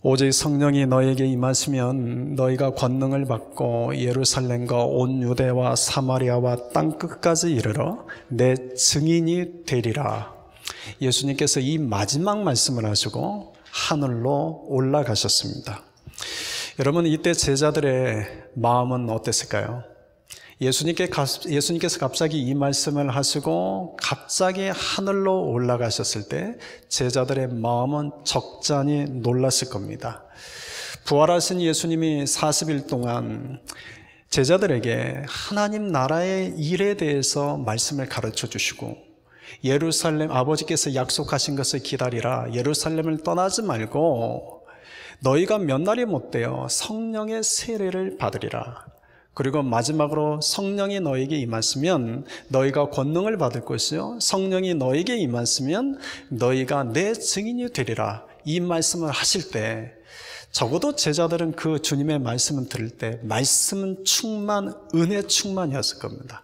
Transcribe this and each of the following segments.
오직 성령이 너에게 임하시면 너희가 권능을 받고 예루살렘과 온 유대와 사마리아와 땅끝까지 이르러 내 증인이 되리라. 예수님께서 이 마지막 말씀을 하시고 하늘로 올라가셨습니다. 여러분, 이때 제자들의 마음은 어땠을까요? 예수님께서 갑자기 이 말씀을 하시고 갑자기 하늘로 올라가셨을 때 제자들의 마음은 적잖이 놀랐을 겁니다. 부활하신 예수님이 40일 동안 제자들에게 하나님 나라의 일에 대해서 말씀을 가르쳐 주시고, 예루살렘, 아버지께서 약속하신 것을 기다리라, 예루살렘을 떠나지 말고 너희가 몇 날이 못되어 성령의 세례를 받으리라. 그리고 마지막으로 성령이 너에게 임하시면 너희가 권능을 받을 것이요 성령이 너에게 임하시면 너희가 내 증인이 되리라. 이 말씀을 하실 때 적어도 제자들은 그 주님의 말씀을 들을 때 말씀은 충만, 은혜 충만이었을 겁니다.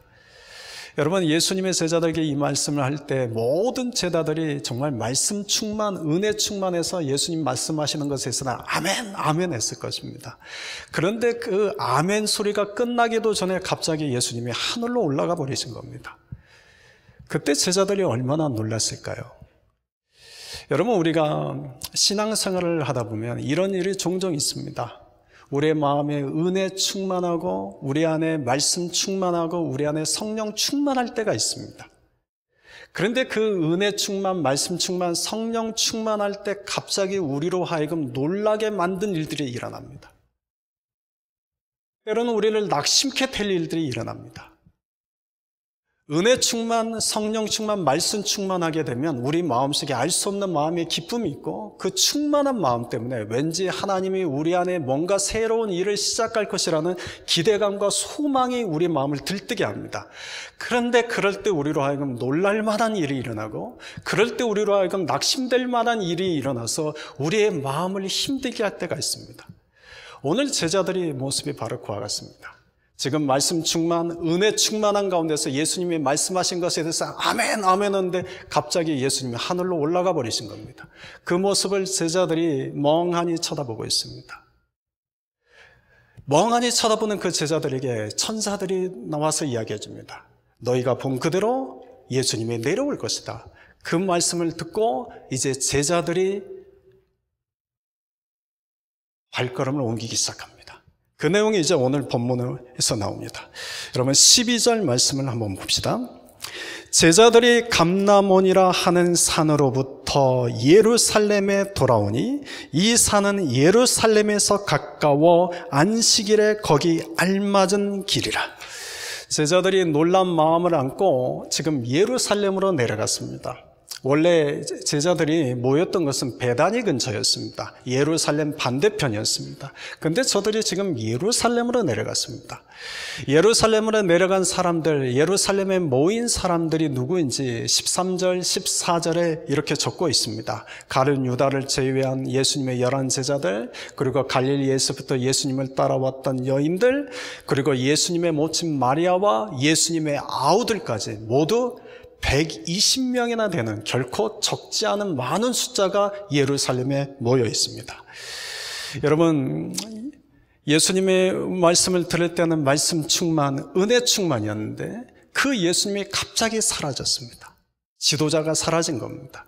여러분, 예수님의 제자들에게 이 말씀을 할 때 모든 제자들이 정말 말씀 충만, 은혜 충만해서 예수님 말씀하시는 것에 있어서 아멘, 아멘 했을 것입니다. 그런데 그 아멘 소리가 끝나기도 전에 갑자기 예수님이 하늘로 올라가 버리신 겁니다. 그때 제자들이 얼마나 놀랐을까요? 여러분, 우리가 신앙생활을 하다 보면 이런 일이 종종 있습니다. 우리의 마음에 은혜 충만하고 우리 안에 말씀 충만하고 우리 안에 성령 충만할 때가 있습니다. 그런데 그 은혜 충만, 말씀 충만, 성령 충만할 때 갑자기 우리로 하여금 놀라게 만든 일들이 일어납니다. 때로는 우리를 낙심케 될 일들이 일어납니다. 은혜 충만, 성령 충만, 말씀 충만하게 되면 우리 마음속에 알 수 없는 마음의 기쁨이 있고, 그 충만한 마음 때문에 왠지 하나님이 우리 안에 뭔가 새로운 일을 시작할 것이라는 기대감과 소망이 우리 마음을 들뜨게 합니다. 그런데 그럴 때 우리로 하여금 놀랄 만한 일이 일어나고, 그럴 때 우리로 하여금 낙심될 만한 일이 일어나서 우리의 마음을 힘들게 할 때가 있습니다. 오늘 제자들의 모습이 바로 그와 같습니다. 지금 말씀 충만, 은혜 충만한 가운데서 예수님이 말씀하신 것에 대해서 아멘, 아멘 하는데 갑자기 예수님이 하늘로 올라가 버리신 겁니다. 그 모습을 제자들이 멍하니 쳐다보고 있습니다. 멍하니 쳐다보는 그 제자들에게 천사들이 나와서 이야기해 줍니다. 너희가 본 그대로 예수님이 내려올 것이다. 그 말씀을 듣고 이제 제자들이 발걸음을 옮기기 시작합니다. 그 내용이 이제 오늘 본문에서 나옵니다. 여러분, 12절 말씀을 한번 봅시다. 제자들이 감람원이라 하는 산으로부터 예루살렘에 돌아오니 이 산은 예루살렘에서 가까워 안식일에 거기 알맞은 길이라. 제자들이 놀란 마음을 안고 지금 예루살렘으로 내려갔습니다. 원래 제자들이 모였던 것은 베다니 근처였습니다. 예루살렘 반대편이었습니다. 그런데 저들이 지금 예루살렘으로 내려갔습니다. 예루살렘으로 내려간 사람들, 예루살렘에 모인 사람들이 누구인지 13절, 14절에 이렇게 적고 있습니다. 가룟 유다를 제외한 예수님의 11 제자들, 그리고 갈릴리에서부터 예수님을 따라왔던 여인들, 그리고 예수님의 모친 마리아와 예수님의 아우들까지 모두 120명이나 되는 결코 적지 않은 많은 숫자가 예루살렘에 모여 있습니다. 여러분, 예수님의 말씀을 들을 때는 말씀 충만, 은혜 충만이었는데 그 예수님이 갑자기 사라졌습니다. 지도자가 사라진 겁니다.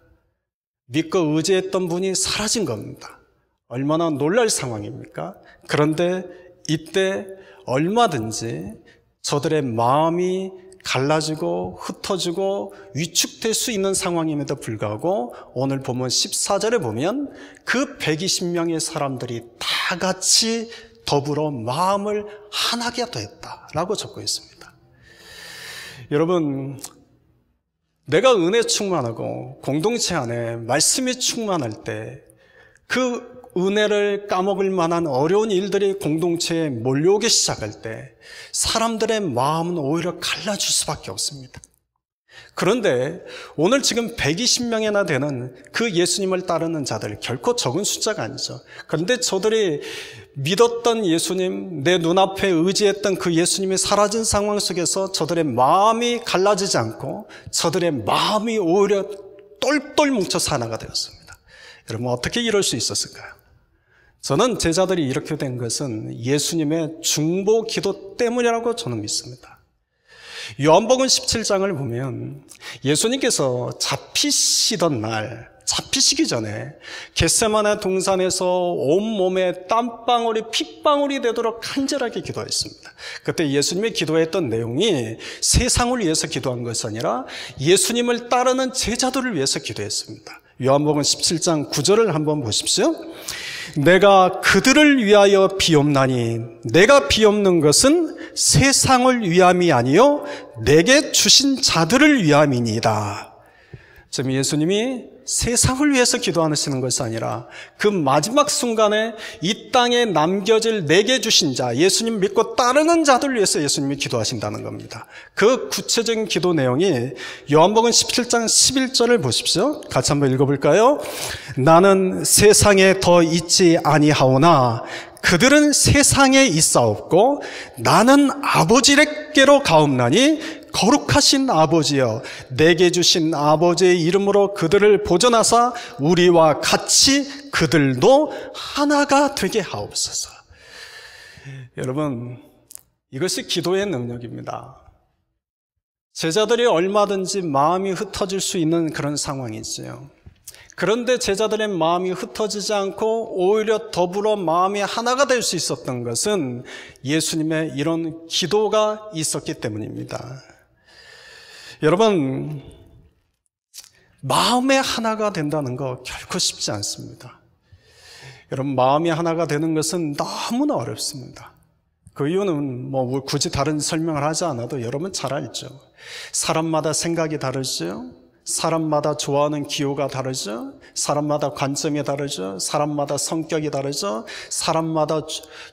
믿고 의지했던 분이 사라진 겁니다. 얼마나 놀랄 상황입니까? 그런데 이때 얼마든지 저들의 마음이 갈라지고 흩어지고 위축될 수 있는 상황임에도 불구하고 오늘 본문 14절에 보면 그 120명의 사람들이 다 같이 더불어 마음을 하나게 되었다라고 적고 있습니다. 여러분, 내가 은혜 충만하고 공동체 안에 말씀이 충만할 때 그 은혜를 까먹을 만한 어려운 일들이 공동체에 몰려오기 시작할 때 사람들의 마음은 오히려 갈라질 수밖에 없습니다. 그런데 오늘 지금 120명이나 되는 그 예수님을 따르는 자들, 결코 적은 숫자가 아니죠. 그런데 저들이 믿었던 예수님, 내 눈앞에 의지했던 그 예수님이 사라진 상황 속에서 저들의 마음이 갈라지지 않고 저들의 마음이 오히려 똘똘 뭉쳐서 하나가 되었습니다. 여러분, 어떻게 이럴 수 있었을까요? 저는 제자들이 이렇게 된 것은 예수님의 중보 기도 때문이라고 저는 믿습니다. 요한복음 17장을 보면 예수님께서 잡히시기 전에 겟세마네 동산에서 온몸에 땀방울이 핏방울이 되도록 간절하게 기도했습니다. 그때 예수님이 기도했던 내용이 세상을 위해서 기도한 것이 아니라 예수님을 따르는 제자들을 위해서 기도했습니다. 요한복음 17장 9절을 한번 보십시오. 내가 그들을 위하여 비옵나니 내가 비옵는 것은 세상을 위함이 아니요 내게 주신 자들을 위함이니이다. 지금 예수님이 세상을 위해서 기도하시는 것이 아니라 그 마지막 순간에 이 땅에 남겨질 내게 주신 자, 예수님 믿고 따르는 자들 위해서 예수님이 기도하신다는 겁니다. 그 구체적인 기도 내용이 요한복음 17장 11절을 보십시오. 같이 한번 읽어볼까요? 나는 세상에 더 있지 아니하오나 그들은 세상에 있사옵고 나는 아버지께로 가옵나니 거룩하신 아버지여 내게 주신 아버지의 이름으로 그들을 보존하사 우리와 같이 그들도 하나가 되게 하옵소서. 여러분, 이것이 기도의 능력입니다. 제자들이 얼마든지 마음이 흩어질 수 있는 그런 상황이지요. 그런데 제자들의 마음이 흩어지지 않고 오히려 더불어 마음이 하나가 될 수 있었던 것은 예수님의 이런 기도가 있었기 때문입니다. 여러분, 마음의 하나가 된다는 거 결코 쉽지 않습니다. 여러분, 마음이 하나가 되는 것은 너무나 어렵습니다. 그 이유는 굳이 다른 설명을 하지 않아도 여러분 잘 알죠. 사람마다 생각이 다르죠. 사람마다 좋아하는 기호가 다르죠. 사람마다 관점이 다르죠. 사람마다 성격이 다르죠. 사람마다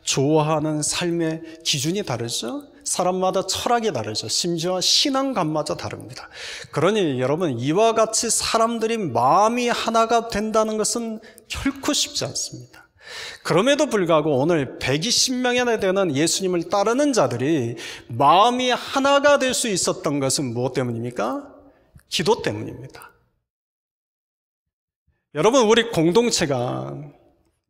좋아하는 삶의 기준이 다르죠. 사람마다 철학이 다르죠. 심지어 신앙관마저 다릅니다. 그러니 여러분, 이와 같이 사람들이 마음이 하나가 된다는 것은 결코 쉽지 않습니다. 그럼에도 불구하고 오늘 120명이나 되는 예수님을 따르는 자들이 마음이 하나가 될 수 있었던 것은 무엇 때문입니까? 기도 때문입니다. 여러분, 우리 공동체가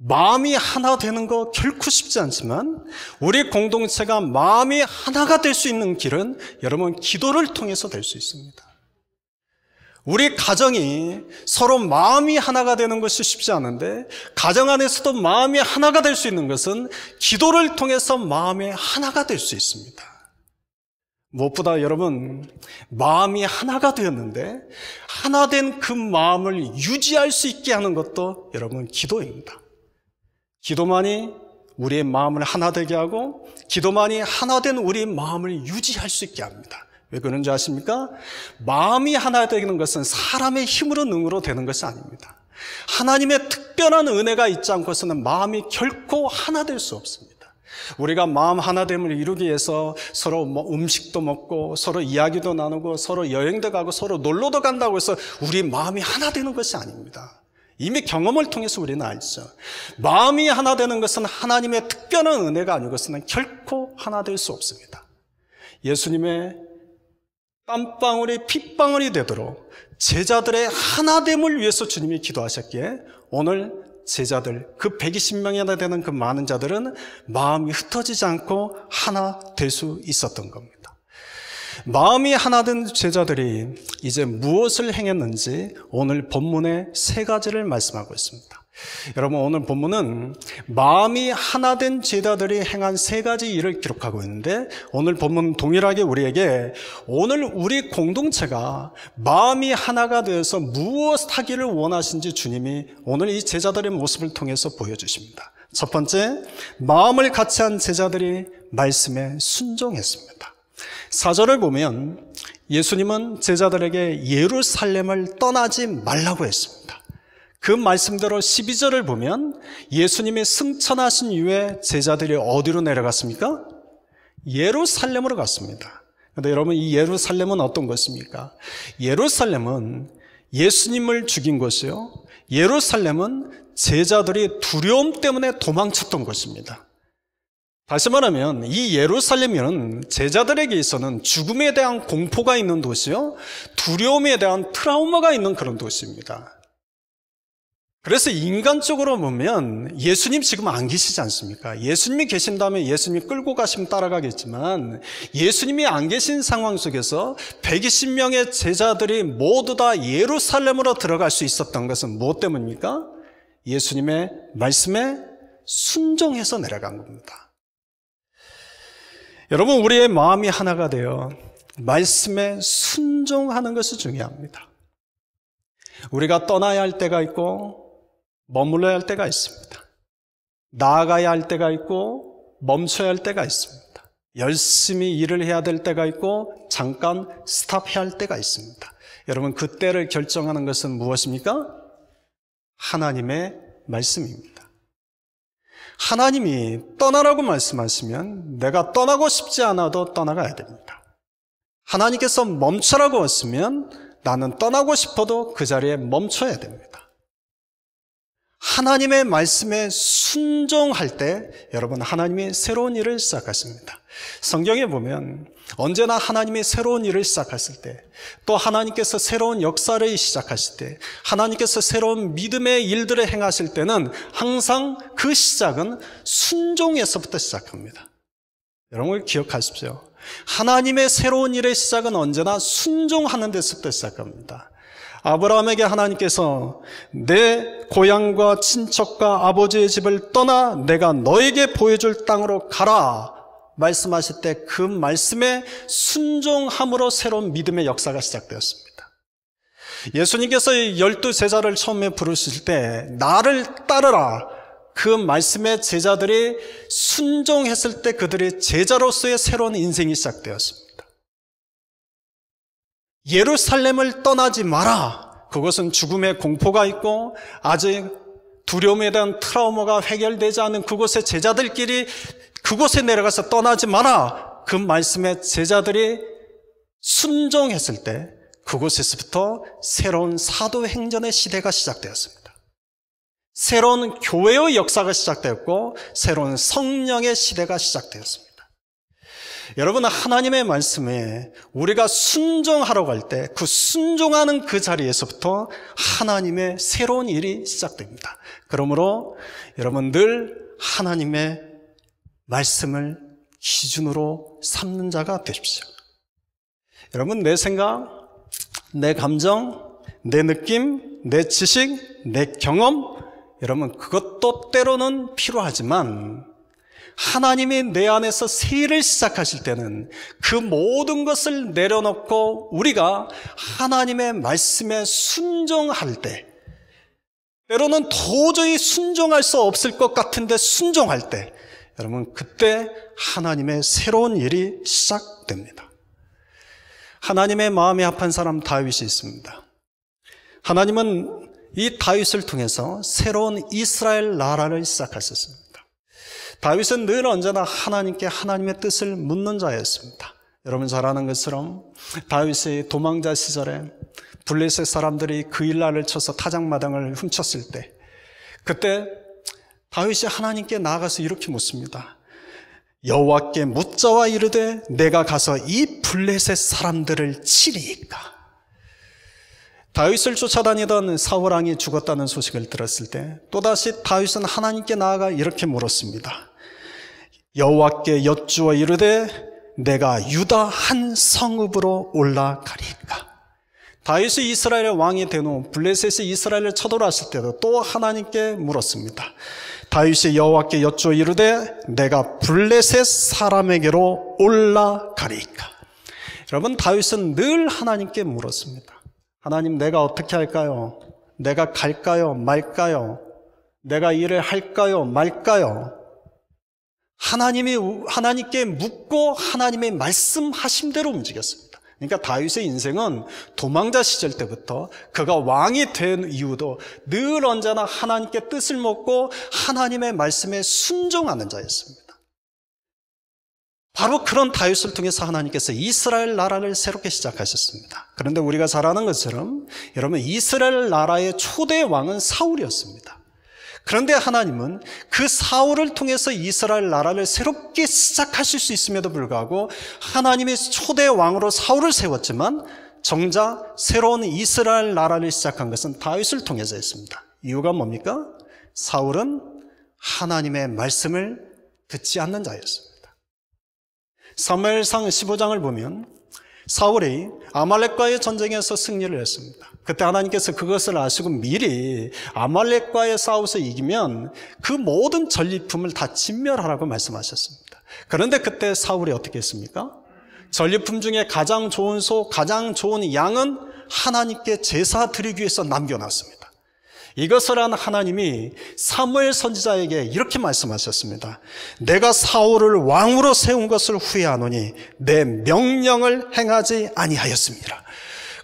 마음이 하나 되는 거 결코 쉽지 않지만 우리 공동체가 마음이 하나가 될 수 있는 길은 여러분 기도를 통해서 될 수 있습니다. 우리 가정이 서로 마음이 하나가 되는 것이 쉽지 않은데 가정 안에서도 마음이 하나가 될 수 있는 것은 기도를 통해서 마음이 하나가 될 수 있습니다. 무엇보다 여러분, 마음이 하나가 되었는데 하나 된 그 마음을 유지할 수 있게 하는 것도 여러분 기도입니다. 기도만이 우리의 마음을 하나 되게 하고 기도만이 하나 된 우리의 마음을 유지할 수 있게 합니다. 왜 그런지 아십니까? 마음이 하나 되는 것은 사람의 힘으로 능으로 되는 것이 아닙니다. 하나님의 특별한 은혜가 있지 않고서는 마음이 결코 하나 될 수 없습니다. 우리가 마음 하나됨을 이루기 위해서 서로 음식도 먹고 서로 이야기도 나누고 서로 여행도 가고 서로 놀러도 간다고 해서 우리 마음이 하나 되는 것이 아닙니다. 이미 경험을 통해서 우리는 알죠. 마음이 하나 되는 것은 하나님의 특별한 은혜가 아니고서는 결코 하나 될 수 없습니다. 예수님의 땀방울이 핏방울이 되도록 제자들의 하나됨을 위해서 주님이 기도하셨기에 오늘 제자들, 그 120명이나 되는 그 많은 자들은 마음이 흩어지지 않고 하나 될 수 있었던 겁니다. 마음이 하나 된 제자들이 이제 무엇을 행했는지 오늘 본문에 세 가지를 말씀하고 있습니다. 여러분, 오늘 본문은 마음이 하나 된 제자들이 행한 세 가지 일을 기록하고 있는데 오늘 본문은 동일하게 우리에게 오늘 우리 공동체가 마음이 하나가 되어서 무엇 하기를 원하신지 주님이 오늘 이 제자들의 모습을 통해서 보여주십니다. 첫 번째, 마음을 같이 한 제자들이 말씀에 순종했습니다. 4절을 보면 예수님은 제자들에게 예루살렘을 떠나지 말라고 했습니다. 그 말씀대로 12절을 보면 예수님이 승천하신 이후에 제자들이 어디로 내려갔습니까? 예루살렘으로 갔습니다. 그런데 여러분, 이 예루살렘은 어떤 것입니까? 예루살렘은 예수님을 죽인 곳이요, 예루살렘은 제자들이 두려움 때문에 도망쳤던 곳입니다. 다시 말하면 이 예루살렘은 제자들에게 있어서는 죽음에 대한 공포가 있는 도시요, 두려움에 대한 트라우마가 있는 그런 도시입니다. 그래서 인간적으로 보면 예수님 지금 안 계시지 않습니까? 예수님이 계신다면 예수님이 끌고 가시면 따라가겠지만 예수님이 안 계신 상황 속에서 120명의 제자들이 모두 다 예루살렘으로 들어갈 수 있었던 것은 무엇 때문입니까? 예수님의 말씀에 순종해서 내려간 겁니다. 여러분, 우리의 마음이 하나가 되어 말씀에 순종하는 것이 중요합니다. 우리가 떠나야 할 때가 있고 머물러야 할 때가 있습니다. 나아가야 할 때가 있고 멈춰야 할 때가 있습니다. 열심히 일을 해야 될 때가 있고 잠깐 스탑해야 할 때가 있습니다. 여러분, 그 때를 결정하는 것은 무엇입니까? 하나님의 말씀입니다. 하나님이 떠나라고 말씀하시면 내가 떠나고 싶지 않아도 떠나가야 됩니다. 하나님께서 멈춰라고 했으면 나는 떠나고 싶어도 그 자리에 멈춰야 됩니다. 하나님의 말씀에 순종할 때 여러분, 하나님이 새로운 일을 시작하십니다. 성경에 보면 언제나 하나님이 새로운 일을 시작하실 때, 또 하나님께서 새로운 역사를 시작하실 때, 하나님께서 새로운 믿음의 일들을 행하실 때는 항상 그 시작은 순종에서부터 시작합니다. 여러분, 기억하십시오. 하나님의 새로운 일의 시작은 언제나 순종하는 데서부터 시작합니다. 아브라함에게 하나님께서 내 고향과 친척과 아버지의 집을 떠나 내가 너에게 보여줄 땅으로 가라 말씀하실 때 그 말씀에 순종함으로 새로운 믿음의 역사가 시작되었습니다. 예수님께서 12제자를 처음에 부르실 때 나를 따르라, 그 말씀에 제자들이 순종했을 때 그들의 제자로서의 새로운 인생이 시작되었습니다. 예루살렘을 떠나지 마라. 그것은 죽음의 공포가 있고 아직 두려움에 대한 트라우마가 해결되지 않은 그곳의 제자들끼리 그곳에 내려가서 떠나지 마라. 그 말씀에 제자들이 순종했을 때 그곳에서부터 새로운 사도행전의 시대가 시작되었습니다. 새로운 교회의 역사가 시작되었고 새로운 성령의 시대가 시작되었습니다. 여러분, 하나님의 말씀에 우리가 순종하러 갈 때 그 순종하는 그 자리에서부터 하나님의 새로운 일이 시작됩니다. 그러므로 여러분 늘 하나님의 말씀을 기준으로 삼는 자가 되십시오. 여러분, 내 생각, 내 감정, 내 느낌, 내 지식, 내 경험, 여러분 그것도 때로는 필요하지만 하나님이 내 안에서 새 일을 시작하실 때는 그 모든 것을 내려놓고 우리가 하나님의 말씀에 순종할 때, 때로는 도저히 순종할 수 없을 것 같은데 순종할 때, 여러분 그때 하나님의 새로운 일이 시작됩니다. 하나님의 마음에 합한 사람 다윗이 있습니다. 하나님은 이 다윗을 통해서 새로운 이스라엘 나라를 시작하셨습니다. 다윗은 늘 언제나 하나님께 하나님의 뜻을 묻는 자였습니다. 여러분 잘 아는 것처럼 다윗의 도망자 시절에 블레셋 사람들이 그 일날을 쳐서 타작마당을 훔쳤을 때, 그때 다윗이 하나님께 나아가서 이렇게 묻습니다. 여호와께 묻자와 이르되 내가 가서 이 블레셋 사람들을 치리이까. 다윗을 쫓아다니던 사울 왕이 죽었다는 소식을 들었을 때 또다시 다윗은 하나님께 나아가 이렇게 물었습니다. 여호와께 여쭈어 이르되 내가 유다 한 성읍으로 올라가리까. 다윗이 이스라엘의 왕이 된 후 블레셋이 이스라엘을 쳐들어왔을 때도 또 하나님께 물었습니다. 다윗이 여호와께 여쭈어 이르되 내가 블레셋 사람에게로 올라가리까. 여러분, 다윗은 늘 하나님께 물었습니다. 하나님, 내가 어떻게 할까요? 내가 갈까요? 말까요? 내가 일을 할까요? 말까요? 하나님께 묻고 하나님의 말씀하신 대로 움직였습니다. 그러니까 다윗의 인생은 도망자 시절 때부터 그가 왕이 된 이유도 늘 언제나 하나님께 뜻을 묻고 하나님의 말씀에 순종하는 자였습니다. 바로 그런 다윗을 통해서 하나님께서 이스라엘 나라를 새롭게 시작하셨습니다. 그런데 우리가 잘 아는 것처럼 여러분, 이스라엘 나라의 초대 왕은 사울이었습니다. 그런데 하나님은 그 사울을 통해서 이스라엘 나라를 새롭게 시작하실 수 있음에도 불구하고 하나님의 초대 왕으로 사울을 세웠지만 정작 새로운 이스라엘 나라를 시작한 것은 다윗을 통해서였습니다. 이유가 뭡니까? 사울은 하나님의 말씀을 듣지 않는 자였습니다. 사무엘상 15장을 보면 사울이 아말렉과의 전쟁에서 승리를 했습니다. 그때 하나님께서 그것을 아시고 미리 아말렉과의 싸워서 이기면 그 모든 전리품을 다 진멸하라고 말씀하셨습니다. 그런데 그때 사울이 어떻게 했습니까? 전리품 중에 가장 좋은 소, 가장 좋은 양은 하나님께 제사 드리기 위해서 남겨놨습니다. 이것을 한 하나님이 사무엘 선지자에게 이렇게 말씀하셨습니다. 내가 사울을 왕으로 세운 것을 후회하노니 내 명령을 행하지 아니하였습니다.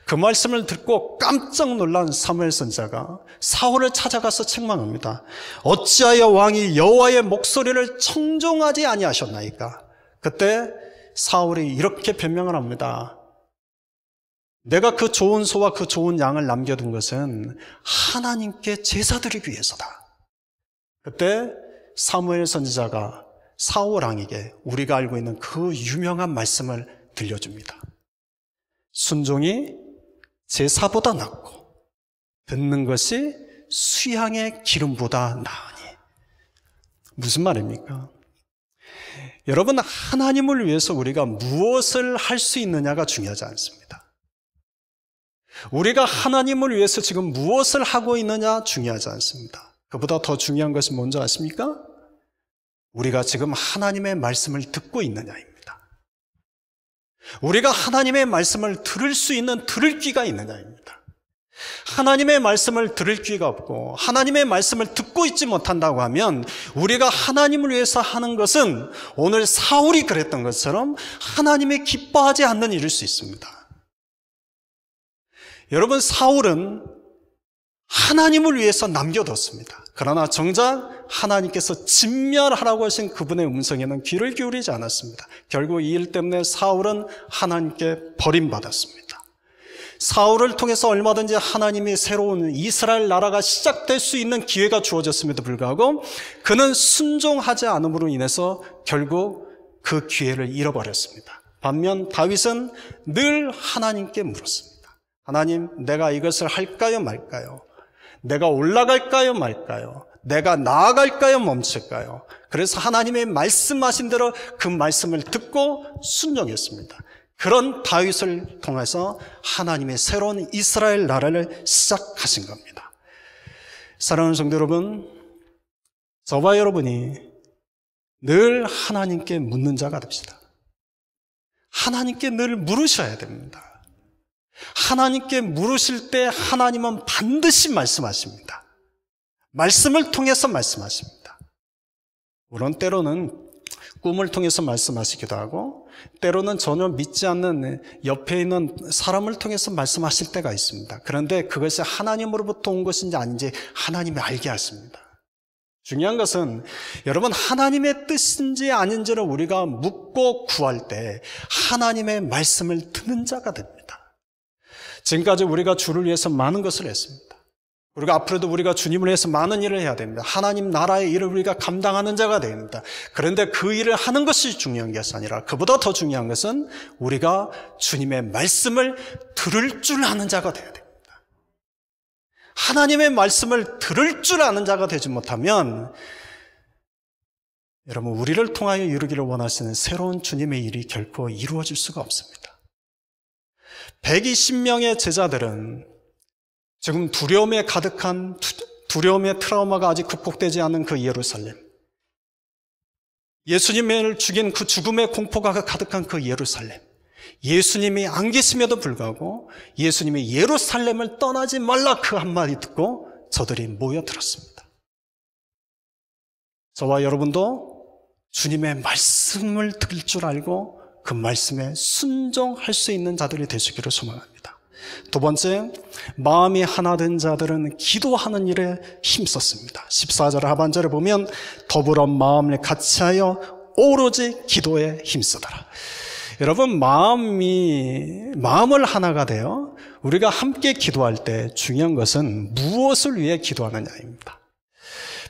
그 말씀을 듣고 깜짝 놀란 사무엘 선지자가 사울을 찾아가서 책망합니다. 어찌하여 왕이 여호와의 목소리를 청종하지 아니하셨나이까? 그때 사울이 이렇게 변명을 합니다. 내가 그 좋은 소와 그 좋은 양을 남겨둔 것은 하나님께 제사 드리기 위해서다. 그때 사무엘 선지자가 사울 왕에게 우리가 알고 있는 그 유명한 말씀을 들려줍니다. 순종이 제사보다 낫고 듣는 것이 수양의 기름보다 나으니. 무슨 말입니까? 여러분, 하나님을 위해서 우리가 무엇을 할 수 있느냐가 중요하지 않습니다. 우리가 하나님을 위해서 지금 무엇을 하고 있느냐 중요하지 않습니다. 그보다 더 중요한 것이 뭔지 아십니까? 우리가 지금 하나님의 말씀을 듣고 있느냐입니다. 우리가 하나님의 말씀을 들을 수 있는 들을 귀가 있느냐입니다. 하나님의 말씀을 들을 귀가 없고 하나님의 말씀을 듣고 있지 못한다고 하면 우리가 하나님을 위해서 하는 것은 오늘 사울이 그랬던 것처럼 하나님이 기뻐하지 않는 일일 수 있습니다. 여러분, 사울은 하나님을 위해서 남겨뒀습니다. 그러나 정작 하나님께서 진멸하라고 하신 그분의 음성에는 귀를 기울이지 않았습니다. 결국 이 일 때문에 사울은 하나님께 버림받았습니다. 사울을 통해서 얼마든지 하나님이 새로운 이스라엘 나라가 시작될 수 있는 기회가 주어졌음에도 불구하고 그는 순종하지 않음으로 인해서 결국 그 기회를 잃어버렸습니다. 반면 다윗은 늘 하나님께 물었습니다. 하나님, 내가 이것을 할까요 말까요? 내가 올라갈까요 말까요? 내가 나아갈까요 멈출까요? 그래서 하나님의 말씀하신 대로 그 말씀을 듣고 순종했습니다. 그런 다윗을 통해서 하나님의 새로운 이스라엘 나라를 시작하신 겁니다. 사랑하는 성도 여러분, 저와 여러분이 늘 하나님께 묻는 자가 됩시다. 하나님께 늘 물으셔야 됩니다. 하나님께 물으실 때 하나님은 반드시 말씀하십니다. 말씀을 통해서 말씀하십니다. 물론 때로는 꿈을 통해서 말씀하시기도 하고 때로는 전혀 믿지 않는 옆에 있는 사람을 통해서 말씀하실 때가 있습니다. 그런데 그것이 하나님으로부터 온 것인지 아닌지 하나님이 알게 하십니다. 중요한 것은 여러분, 하나님의 뜻인지 아닌지를 우리가 묻고 구할 때 하나님의 말씀을 듣는 자가 됩니다. 지금까지 우리가 주를 위해서 많은 것을 했습니다. 우리가 앞으로도 우리가 주님을 위해서 많은 일을 해야 됩니다. 하나님 나라의 일을 우리가 감당하는 자가 됩니다. 그런데 그 일을 하는 것이 중요한 것이 아니라 그보다 더 중요한 것은 우리가 주님의 말씀을 들을 줄 아는 자가 되어야 됩니다. 하나님의 말씀을 들을 줄 아는 자가 되지 못하면 여러분, 우리를 통하여 이루기를 원하시는 새로운 주님의 일이 결코 이루어질 수가 없습니다. 120명의 제자들은 지금 두려움에 가득한 두려움의 트라우마가 아직 극복되지 않은 그 예루살렘, 예수님을 죽인 그 죽음의 공포가 가득한 그 예루살렘, 예수님이 안 계심에도 불구하고 예수님이 예루살렘을 떠나지 말라 그 한마디 듣고 저들이 모여들었습니다. 저와 여러분도 주님의 말씀을 들을 줄 알고 그 말씀에 순종할 수 있는 자들이 되시기를 소망합니다. 두 번째, 마음이 하나 된 자들은 기도하는 일에 힘썼습니다. 14절 하반절에 보면 더불어 마음을 같이하여 오로지 기도에 힘쓰더라. 여러분, 마음을 하나가 되어 우리가 함께 기도할 때 중요한 것은 무엇을 위해 기도하느냐입니다.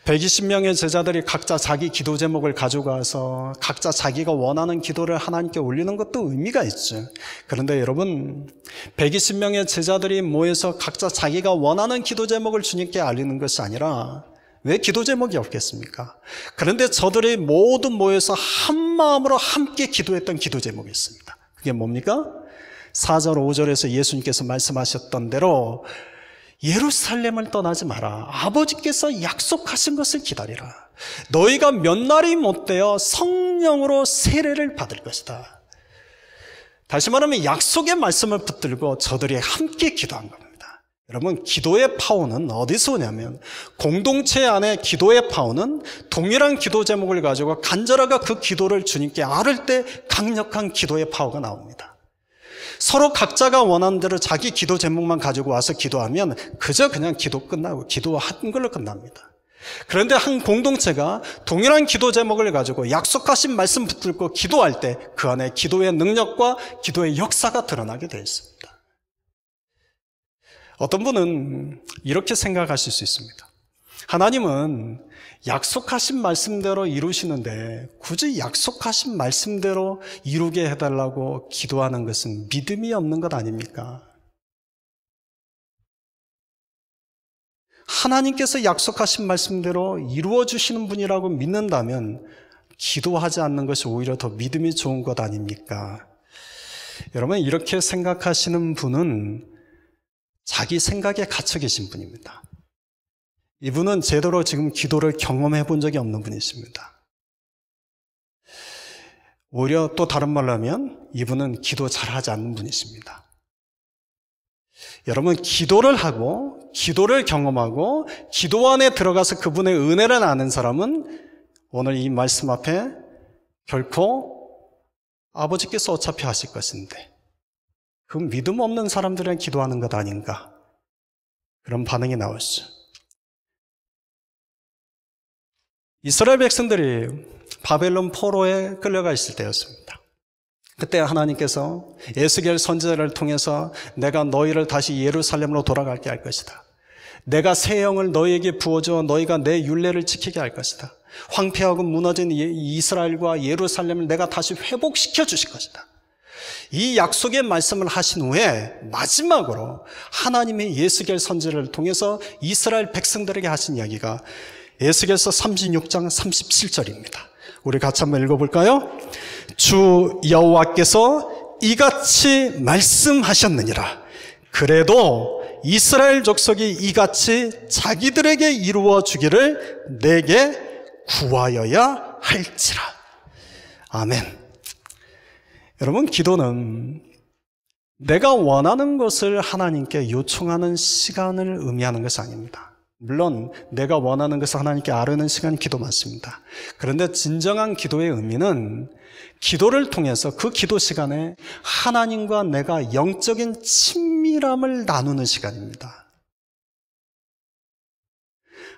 120명의 제자들이 각자 자기 기도 제목을 가져가서 각자 자기가 원하는 기도를 하나님께 올리는 것도 의미가 있죠. 그런데 여러분, 120명의 제자들이 모여서 각자 자기가 원하는 기도 제목을 주님께 알리는 것이 아니라 왜 기도 제목이 없겠습니까? 그런데 저들이 모두 모여서 한 마음으로 함께 기도했던 기도 제목이 있습니다. 그게 뭡니까? 4절 5절에서 예수님께서 말씀하셨던 대로 예루살렘을 떠나지 마라. 아버지께서 약속하신 것을 기다리라. 너희가 몇 날이 못되어 성령으로 세례를 받을 것이다. 다시 말하면 약속의 말씀을 붙들고 저들이 함께 기도한 겁니다. 여러분, 기도의 파워는 어디서 오냐면 공동체 안에 기도의 파워는 동일한 기도 제목을 가지고 간절하게 그 기도를 주님께 아뢰 때 강력한 기도의 파워가 나옵니다. 서로 각자가 원하는 대로 자기 기도 제목만 가지고 와서 기도하면 그저 그냥 기도 끝나고 기도한 걸로 끝납니다. 그런데 한 공동체가 동일한 기도 제목을 가지고 약속하신 말씀 붙들고 기도할 때 그 안에 기도의 능력과 기도의 역사가 드러나게 되어 있습니다. 어떤 분은 이렇게 생각하실 수 있습니다. 하나님은 약속하신 말씀대로 이루시는데 굳이 약속하신 말씀대로 이루게 해달라고 기도하는 것은 믿음이 없는 것 아닙니까? 하나님께서 약속하신 말씀대로 이루어 주시는 분이라고 믿는다면 기도하지 않는 것이 오히려 더 믿음이 좋은 것 아닙니까? 여러분, 이렇게 생각하시는 분은 자기 생각에 갇혀 계신 분입니다. 이분은 제대로 지금 기도를 경험해 본 적이 없는 분이십니다. 오히려 또 다른 말로 하면 이분은 기도 잘하지 않는 분이십니다. 여러분, 기도를 하고 기도를 경험하고 기도 안에 들어가서 그분의 은혜를 아는 사람은 오늘 이 말씀 앞에 결코 아버지께서 어차피 하실 것인데 그 믿음 없는 사람들은 기도하는 것 아닌가, 그런 반응이 나오시죠. 이스라엘 백성들이 바벨론 포로에 끌려가 있을 때였습니다. 그때 하나님께서 에스겔 선지자를 통해서 내가 너희를 다시 예루살렘으로 돌아가게 할 것이다. 내가 새 영을 너희에게 부어주어 너희가 내 율례를 지키게 할 것이다. 황폐하고 무너진 이스라엘과 예루살렘을 내가 다시 회복시켜 주실 것이다. 이 약속의 말씀을 하신 후에 마지막으로 하나님의 에스겔 선지자를 통해서 이스라엘 백성들에게 하신 이야기가 에스겔서 36장 37절입니다. 우리 같이 한번 읽어볼까요? 주 여호와께서 이같이 말씀하셨느니라. 그래도 이스라엘 족속이 이같이 자기들에게 이루어 주기를 내게 구하여야 할지라. 아멘. 여러분, 기도는 내가 원하는 것을 하나님께 요청하는 시간을 의미하는 것이 아닙니다. 물론 내가 원하는 것을 하나님께 아뢰는 시간이 기도 맞습니다. 그런데 진정한 기도의 의미는 기도를 통해서 그 기도 시간에 하나님과 내가 영적인 친밀함을 나누는 시간입니다.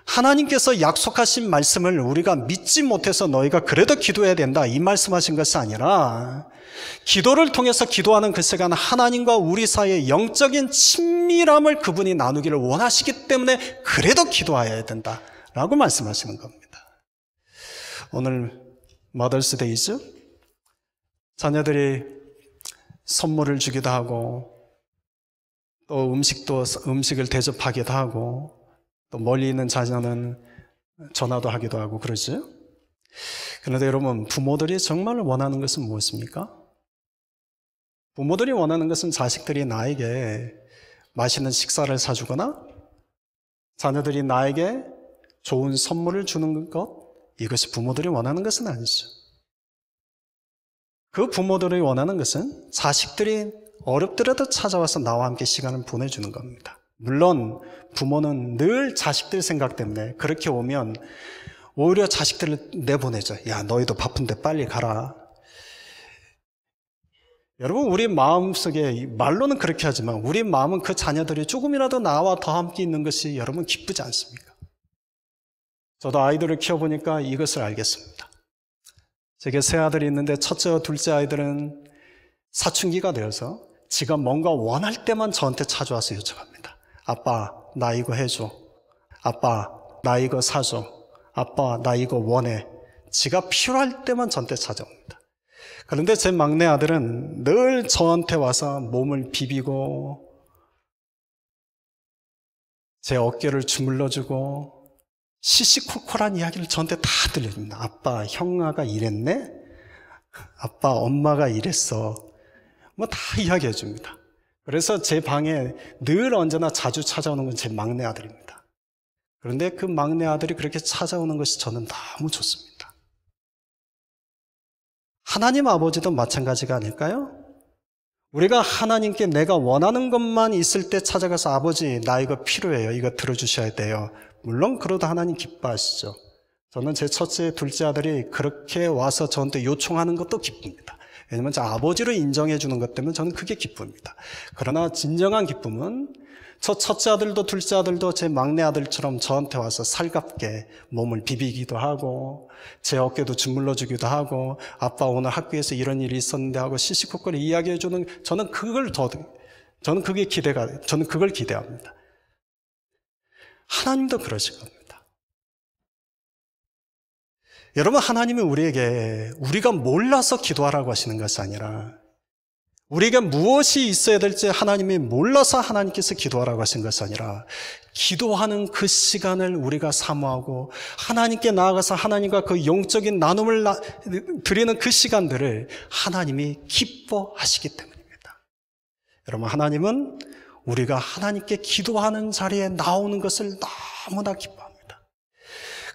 하나님께서 약속하신 말씀을 우리가 믿지 못해서 너희가 그래도 기도해야 된다, 이 말씀하신 것이 아니라 기도를 통해서 기도하는 그 시간 하나님과 우리 사이의 영적인 친밀함을 그분이 나누기를 원하시기 때문에 그래도 기도해야 된다라고 말씀하시는 겁니다. 오늘 머더스데이죠? 자녀들이 선물을 주기도 하고 또 음식을 대접하기도 하고 또 멀리 있는 자녀는 전화도 하기도 하고 그러죠. 그런데 여러분, 부모들이 정말 원하는 것은 무엇입니까? 부모들이 원하는 것은 자식들이 나에게 맛있는 식사를 사주거나 자녀들이 나에게 좋은 선물을 주는 것, 이것이 부모들이 원하는 것은 아니죠. 그 부모들이 원하는 것은 자식들이 어렵더라도 찾아와서 나와 함께 시간을 보내주는 겁니다. 물론 부모는 늘 자식들 생각 때문에 그렇게 오면 오히려 자식들을 내보내죠. 야, 너희도 바쁜데 빨리 가라. 여러분, 우리 마음속에 말로는 그렇게 하지만 우리 마음은 그 자녀들이 조금이라도 나와 더 함께 있는 것이 여러분 기쁘지 않습니까? 저도 아이들을 키워보니까 이것을 알겠습니다. 제게 세 아들이 있는데 첫째와 둘째 아이들은 사춘기가 되어서 지가 뭔가 원할 때만 저한테 찾아와서 요청합니다. 아빠, 나 이거 해줘. 아빠, 나 이거 사줘. 아빠, 나 이거 원해. 지가 필요할 때만 저한테 찾아옵니다. 그런데 제 막내 아들은 늘 저한테 와서 몸을 비비고 제 어깨를 주물러주고 시시콜콜한 이야기를 저한테 다 들려줍니다. 아빠, 형아가 이랬네? 아빠, 엄마가 이랬어. 뭐 다 이야기해 줍니다. 그래서 제 방에 늘 언제나 자주 찾아오는 건 제 막내 아들입니다. 그런데 그 막내 아들이 그렇게 찾아오는 것이 저는 너무 좋습니다. 하나님 아버지도 마찬가지가 아닐까요? 우리가 하나님께 내가 원하는 것만 있을 때 찾아가서 아버지, 나 이거 필요해요. 이거 들어주셔야 돼요. 물론 그러다 하나님 기뻐하시죠. 저는 제 첫째, 둘째 아들이 그렇게 와서 저한테 요청하는 것도 기쁩니다. 왜냐하면 저 아버지로 인정해 주는 것 때문에 저는 그게 기쁩니다. 그러나 진정한 기쁨은 저 첫째 아들도 둘째 아들도 제 막내 아들처럼 저한테 와서 살갑게 몸을 비비기도 하고 제 어깨도 주물러 주기도 하고 아빠 오늘 학교에서 이런 일이 있었는데 하고 시시콜콜 이야기해 주는 저는 그걸 저는 그걸 기대합니다. 하나님도 그러실 겁니다. 여러분, 하나님은 우리에게 우리가 몰라서 기도하라고 하시는 것이 아니라 우리가 무엇이 있어야 될지 하나님이 몰라서 하나님께서 기도하라고 하신 것이 아니라 기도하는 그 시간을 우리가 사모하고 하나님께 나아가서 하나님과 그 영적인 나눔을 드리는 그 시간들을 하나님이 기뻐하시기 때문입니다. 여러분, 하나님은 우리가 하나님께 기도하는 자리에 나오는 것을 너무나 기뻐합니다.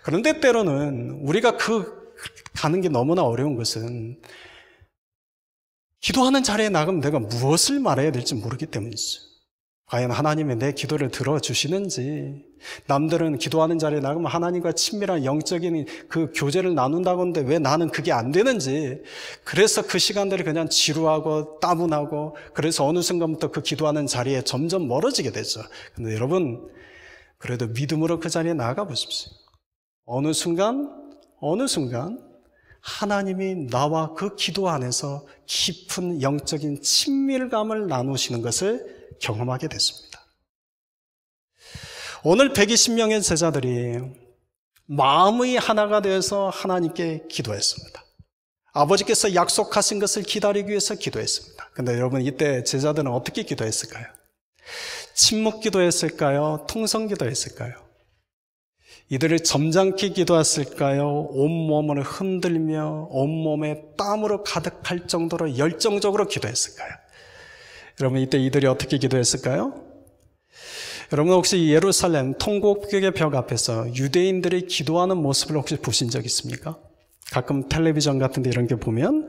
그런데 때로는 우리가 가는 게 너무나 어려운 것은 기도하는 자리에 나가면 내가 무엇을 말해야 될지 모르기 때문이죠. 과연 하나님이 내 기도를 들어주시는지, 남들은 기도하는 자리에 나가면 하나님과 친밀한 영적인 그 교제를 나눈다고 하는데 왜 나는 그게 안 되는지, 그래서 그 시간들이 그냥 지루하고 따분하고 그래서 어느 순간부터 그 기도하는 자리에 점점 멀어지게 되죠. 근데 여러분, 그래도 믿음으로 그 자리에 나가 보십시오. 어느 순간 하나님이 나와 그 기도 안에서 깊은 영적인 친밀감을 나누시는 것을 경험하게 됐습니다. 오늘 120명의 제자들이 마음의 하나가 되어서 하나님께 기도했습니다. 아버지께서 약속하신 것을 기다리기 위해서 기도했습니다. 그런데 여러분, 이때 제자들은 어떻게 기도했을까요? 침묵 기도했을까요? 통성 기도했을까요? 이들을 점잖게 기도했을까요? 온몸을 흔들며 온몸에 땀으로 가득할 정도로 열정적으로 기도했을까요? 여러분, 이때 이들이 어떻게 기도했을까요? 여러분, 혹시 예루살렘 통곡의 벽 앞에서 유대인들이 기도하는 모습을 혹시 보신 적 있습니까? 가끔 텔레비전 같은 데 이런 게 보면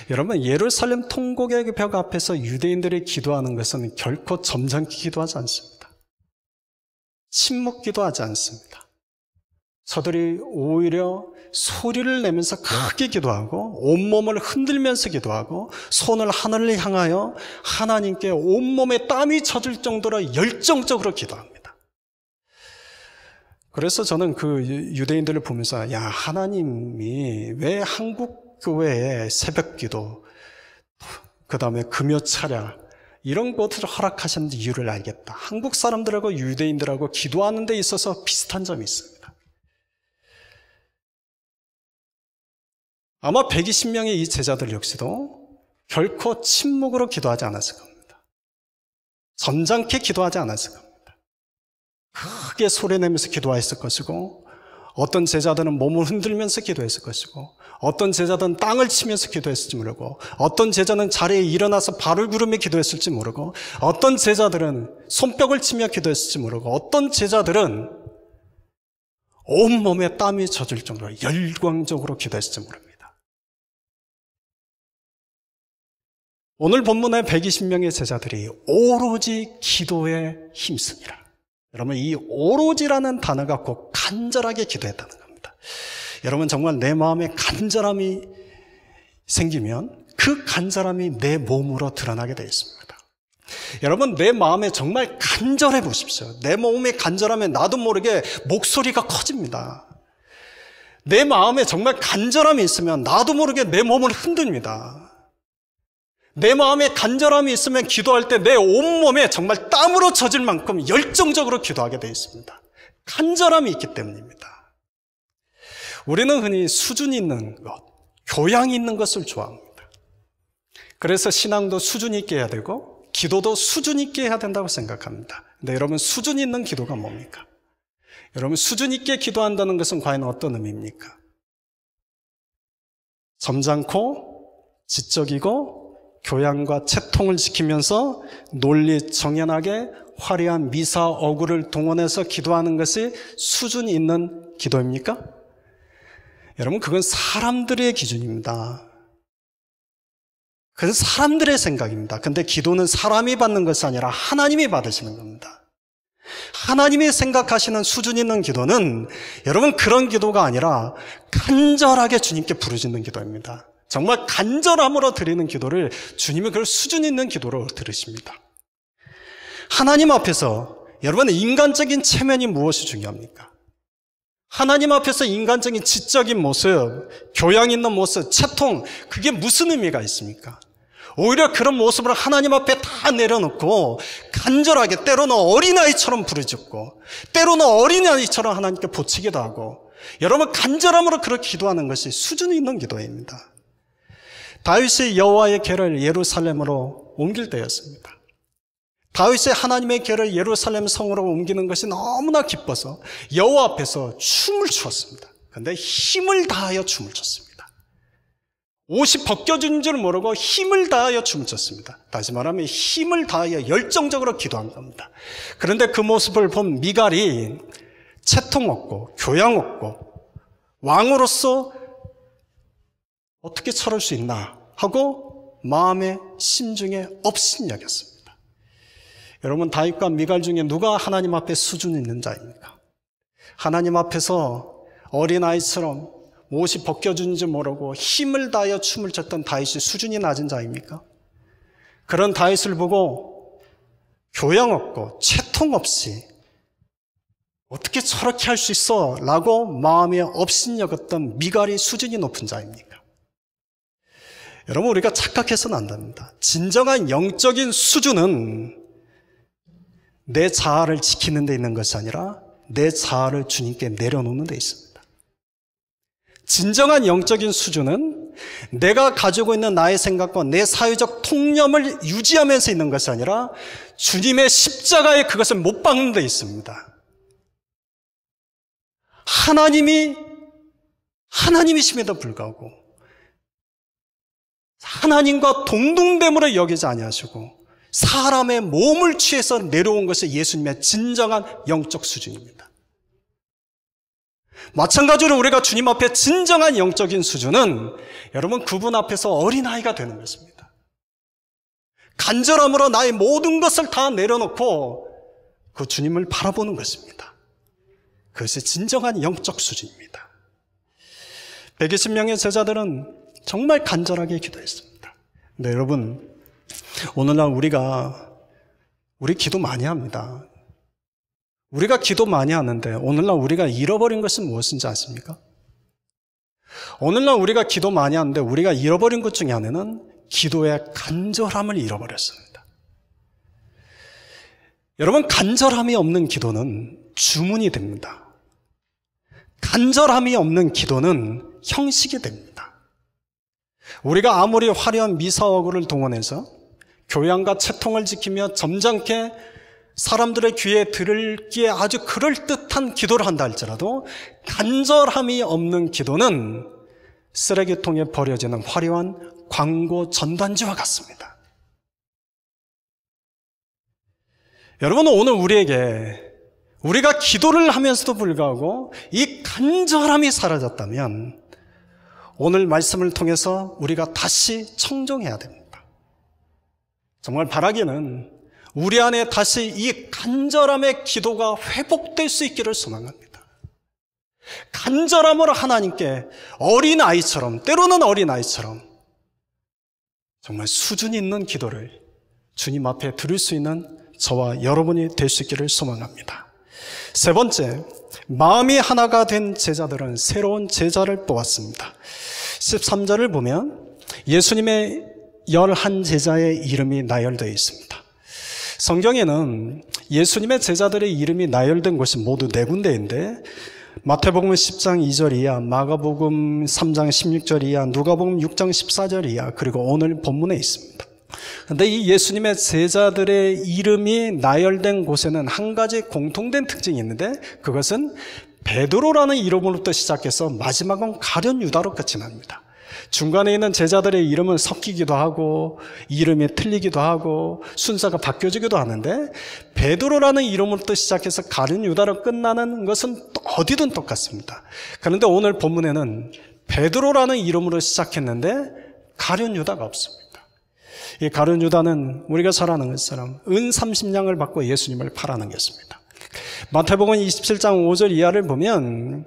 여러분, 예루살렘 통곡의 벽 앞에서 유대인들이 기도하는 것은 결코 점잖게 기도하지 않습니다. 침묵 기도하지 않습니다. 저들이 오히려 소리를 내면서 크게 기도하고 온몸을 흔들면서 기도하고 손을 하늘을 향하여 하나님께 온몸에 땀이 젖을 정도로 열정적으로 기도합니다. 그래서 저는 그 유대인들을 보면서 야, 하나님이 왜 한국 교회에 새벽기도 그 다음에 금요 차례 이런 것들을 허락하셨는지 이유를 알겠다. 한국 사람들하고 유대인들하고 기도하는 데 있어서 비슷한 점이 있습니다. 아마 120명의 이 제자들 역시도 결코 침묵으로 기도하지 않았을 겁니다. 점잖게 기도하지 않았을 겁니다. 크게 소리내면서 기도했을 것이고, 어떤 제자들은 몸을 흔들면서 기도했을 것이고, 어떤 제자들은 땅을 치면서 기도했을지 모르고, 어떤 제자는 자리에 일어나서 발을 구르며 기도했을지 모르고, 어떤 제자들은 손뼉을 치며 기도했을지 모르고, 어떤 제자들은 온몸에 땀이 젖을 정도로 열광적으로 기도했을지 모릅니다. 오늘 본문의 120명의 제자들이 오로지 기도에 힘쓰니라. 여러분, 이 오로지라는 단어가 꼭 간절하게 기도했다는 겁니다. 여러분, 정말 내 마음에 간절함이 생기면 그 간절함이 내 몸으로 드러나게 되어 있습니다. 여러분, 내 마음에 정말 간절해 보십시오. 내 몸에 간절하면 나도 모르게 목소리가 커집니다. 내 마음에 정말 간절함이 있으면 나도 모르게 내 몸을 흔듭니다. 내 마음에 간절함이 있으면 기도할 때 내 온몸에 정말 땀으로 젖을 만큼 열정적으로 기도하게 되어 있습니다. 간절함이 있기 때문입니다. 우리는 흔히 수준 있는 것, 교양 있는 것을 좋아합니다. 그래서 신앙도 수준 있게 해야 되고 기도도 수준 있게 해야 된다고 생각합니다. 근데 여러분, 수준 있는 기도가 뭡니까? 여러분, 수준 있게 기도한다는 것은 과연 어떤 의미입니까? 점잖고 지적이고 교양과 채통을 지키면서 논리 정연하게 화려한 미사 어구를 동원해서 기도하는 것이 수준 있는 기도입니까? 여러분, 그건 사람들의 기준입니다. 그건 사람들의 생각입니다. 근데 기도는 사람이 받는 것이 아니라 하나님이 받으시는 겁니다. 하나님이 생각하시는 수준 있는 기도는 여러분, 그런 기도가 아니라 간절하게 주님께 부르짖는 기도입니다. 정말 간절함으로 드리는 기도를 주님이 그걸 수준 있는 기도로 들으십니다. 하나님 앞에서 여러분, 인간적인 체면이 무엇이 중요합니까? 하나님 앞에서 인간적인 지적인 모습, 교양 있는 모습, 채통, 그게 무슨 의미가 있습니까? 오히려 그런 모습을 하나님 앞에 다 내려놓고 간절하게, 때로는 어린아이처럼 부르짖고 때로는 어린아이처럼 하나님께 보치기도 하고, 여러분, 간절함으로 그렇게 기도하는 것이 수준 있는 기도입니다. 다윗이 여호와의 궤를 예루살렘으로 옮길 때였습니다. 다윗이 하나님의 궤를 예루살렘 성으로 옮기는 것이 너무나 기뻐서 여호와 앞에서 춤을 추었습니다. 그런데 힘을 다하여 춤을 췄습니다. 옷이 벗겨진 줄 모르고 힘을 다하여 춤을 췄습니다. 다시 말하면 힘을 다하여 열정적으로 기도한 겁니다. 그런데 그 모습을 본 미갈이 채통 없고 교양 없고 왕으로서 어떻게 처할 수 있나 하고 마음의 심중에 업신여겼습니다. 여러분, 다윗과 미갈 중에 누가 하나님 앞에 수준 있는 자입니까? 하나님 앞에서 어린아이처럼 옷이 벗겨진지 모르고 힘을 다하여 춤을 췄던 다윗이 수준이 낮은 자입니까? 그런 다윗을 보고 교양 없고 채통 없이 어떻게 저렇게 할 수 있어? 라고 마음에 업신여겼던 미갈이 수준이 높은 자입니까? 여러분, 우리가 착각해서는 안 됩니다. 진정한 영적인 수준은 내 자아를 지키는 데 있는 것이 아니라 내 자아를 주님께 내려놓는 데 있습니다. 진정한 영적인 수준은 내가 가지고 있는 나의 생각과 내 사회적 통념을 유지하면서 있는 것이 아니라 주님의 십자가에 그것을 못 박는 데 있습니다. 하나님이심에도 불구하고 하나님과 동등됨으로 여기지 아니하시고 사람의 몸을 취해서 내려온 것이 예수님의 진정한 영적 수준입니다. 마찬가지로 우리가 주님 앞에 진정한 영적인 수준은 여러분, 그분 앞에서 어린아이가 되는 것입니다. 간절함으로 나의 모든 것을 다 내려놓고 그 주님을 바라보는 것입니다. 그것이 진정한 영적 수준입니다. 120명의 제자들은 정말 간절하게 기도했습니다. 근데 여러분, 오늘날 우리 기도 많이 합니다. 우리가 기도 많이 하는데 오늘날 우리가 잃어버린 것은 무엇인지 아십니까? 오늘날 우리가 기도 많이 하는데 우리가 잃어버린 것 중에 하나는 기도의 간절함을 잃어버렸습니다. 여러분, 간절함이 없는 기도는 주문이 됩니다. 간절함이 없는 기도는 형식이 됩니다. 우리가 아무리 화려한 미사어구를 동원해서 교양과 채통을 지키며 점잖게 사람들의 귀에 들을기에 아주 그럴듯한 기도를 한다 할지라도 간절함이 없는 기도는 쓰레기통에 버려지는 화려한 광고 전단지와 같습니다. 여러분, 오늘 우리가 기도를 하면서도 불구하고 이 간절함이 사라졌다면 오늘 말씀을 통해서 우리가 다시 청정해야 됩니다. 정말 바라기는 우리 안에 다시 이 간절함의 기도가 회복될 수 있기를 소망합니다. 간절함으로 하나님께 어린아이처럼, 때로는 어린아이처럼 정말 수준 있는 기도를 주님 앞에 드릴 수 있는 저와 여러분이 될 수 있기를 소망합니다. 세 번째, 마음이 하나가 된 제자들은 새로운 제자를 뽑았습니다. 13절을 보면 예수님의 11제자의 이름이 나열되어 있습니다. 성경에는 예수님의 제자들의 이름이 나열된 곳이 모두 4군데인데 마태복음 10장 2절 이하, 마가복음 3장 16절 이하, 누가복음 6장 14절 이하, 그리고 오늘 본문에 있습니다. 그런데 이 예수님의 제자들의 이름이 나열된 곳에는 한 가지 공통된 특징이 있는데, 그것은 베드로라는 이름으로부터 시작해서 마지막은 가룟 유다로 끝이 납니다. 중간에 있는 제자들의 이름은 섞이기도 하고 이름이 틀리기도 하고 순서가 바뀌어지기도 하는데, 베드로라는 이름으로부터 시작해서 가룟 유다로 끝나는 것은 어디든 똑같습니다. 그런데 오늘 본문에는 베드로라는 이름으로 시작했는데 가룟 유다가 없습니다. 이 가룟 유다는 우리가 잘 아는 것처럼 은 30냥을 받고 예수님을 팔아넘겼습니다. 마태복음 27장 5절 이하를 보면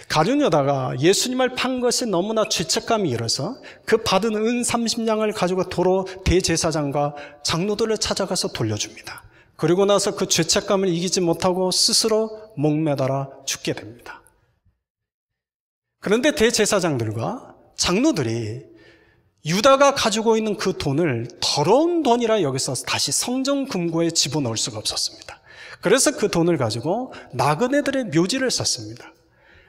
가룟 유다가 예수님을 판 것이 너무나 죄책감이 일어서 그 받은 은 30냥을 가지고 도로 대제사장과 장로들을 찾아가서 돌려줍니다. 그리고 나서 그 죄책감을 이기지 못하고 스스로 목매달아 죽게 됩니다. 그런데 대제사장들과 장로들이 유다가 가지고 있는 그 돈을 더러운 돈이라 여기서 다시 성전 금고에 집어넣을 수가 없었습니다. 그래서 그 돈을 가지고 나그네들의 묘지를 샀습니다.